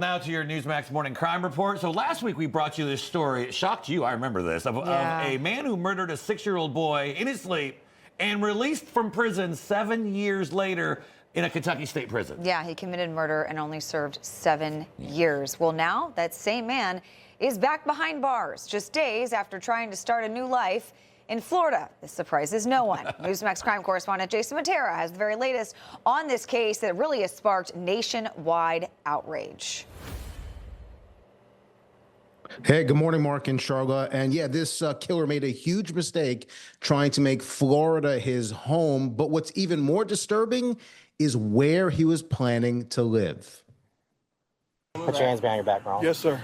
Now to your Newsmax Morning Crime Report. So last week we brought you this story. It shocked you, I remember this, of a man who murdered a 6-year-old boy in his sleep and released from prison 7 years later in a Kentucky state prison. Yeah, he committed murder and only served 7 years. Well, now that same man is back behind bars just days after trying to start a new life in Florida. This surprises no one. Newsmax crime correspondent Jason Mattera has the very latest on this case that really has sparked nationwide outrage. Hey, good morning, Mark and Charla. And yeah, this killer made a huge mistake trying to make Florida his home. But what's even more disturbing is where he was planning to live. Put your hands behind your back, Ronald. Yes, sir.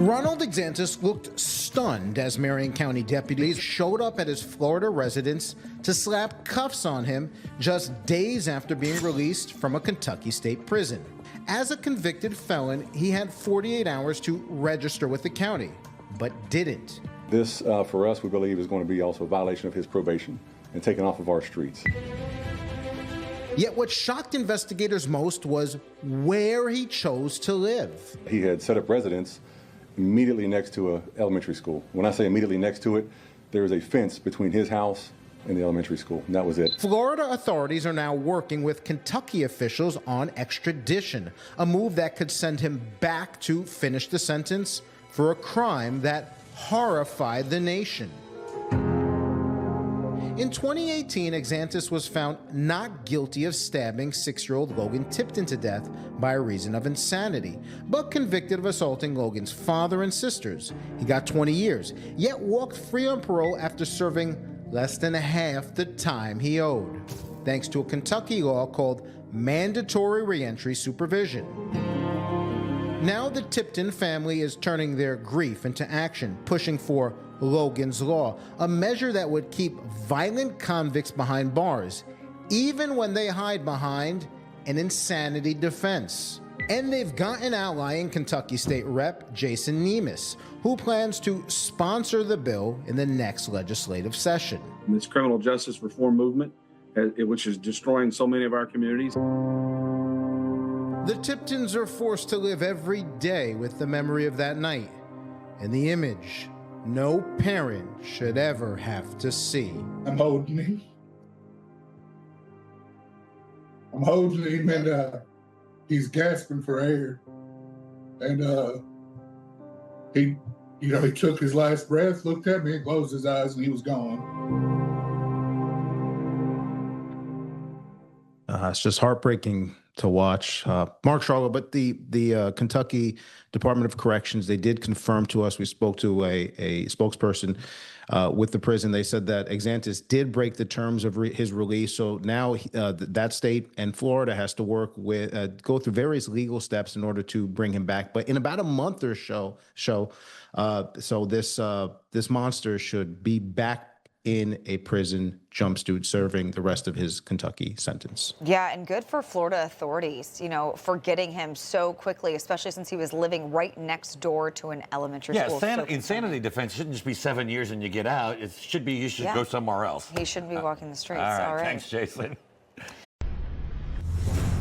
Ronald Exantis looked stunned as Marion County deputies showed up at his Florida residence to slap cuffs on him just days after being released from a Kentucky state prison. As a convicted felon, he had 48 hours to register with the county, but didn't. This, for us, we believe is going to be also a violation of his probation and taken off of our streets. Yet what shocked investigators most was where he chose to live. He had set up residence immediately next to an elementary school. When I say immediately next to it, there is a fence between his house and the elementary school, and that was it. Florida authorities are now working with Kentucky officials on extradition, a move that could send him back to finish the sentence for a crime that horrified the nation. In 2018, Exantis was found not guilty of stabbing 6-year-old Logan Tipton to death by reason of insanity, but convicted of assaulting Logan's father and sisters. He got 20 years, yet walked free on parole after serving less than half the time he owed, thanks to a Kentucky law called mandatory reentry supervision. Now the Tipton family is turning their grief into action, pushing for Logan's Law, a measure that would keep violent convicts behind bars, even when they hide behind an insanity defense. And they've got an ally in Kentucky State Rep Jason Nemes, who plans to sponsor the bill in the next legislative session. This criminal justice reform movement, which is destroying so many of our communities. The Tiptons are forced to live every day with the memory of that night and the image no parent should ever have to see. I'm holding him. I'm holding him, and he's gasping for air. And he took his last breath, looked at me, and closed his eyes, and he was gone. It's just heartbreaking to watch. Mark Charlotte, but the Kentucky Department of Corrections, they did confirm to us, we spoke to a spokesperson with the prison. They said that Exantis did break the terms of his release. So now that state and Florida has to work with, go through various legal steps in order to bring him back. But in about a month or so this monster should be back in a prison jumpsuit serving the rest of his Kentucky sentence. Yeah, and good for Florida authorities, for getting him so quickly, especially since he was living right next door to an elementary school. Yeah, insanity defense shouldn't just be 7 years and you get out. It should be you should go somewhere else. He shouldn't be walking the streets. All right. Thanks, Jason.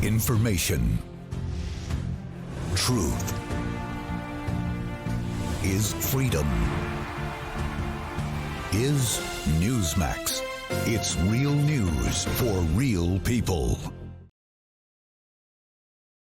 Information. Truth is freedom. Is Newsmax. It's real news for real people.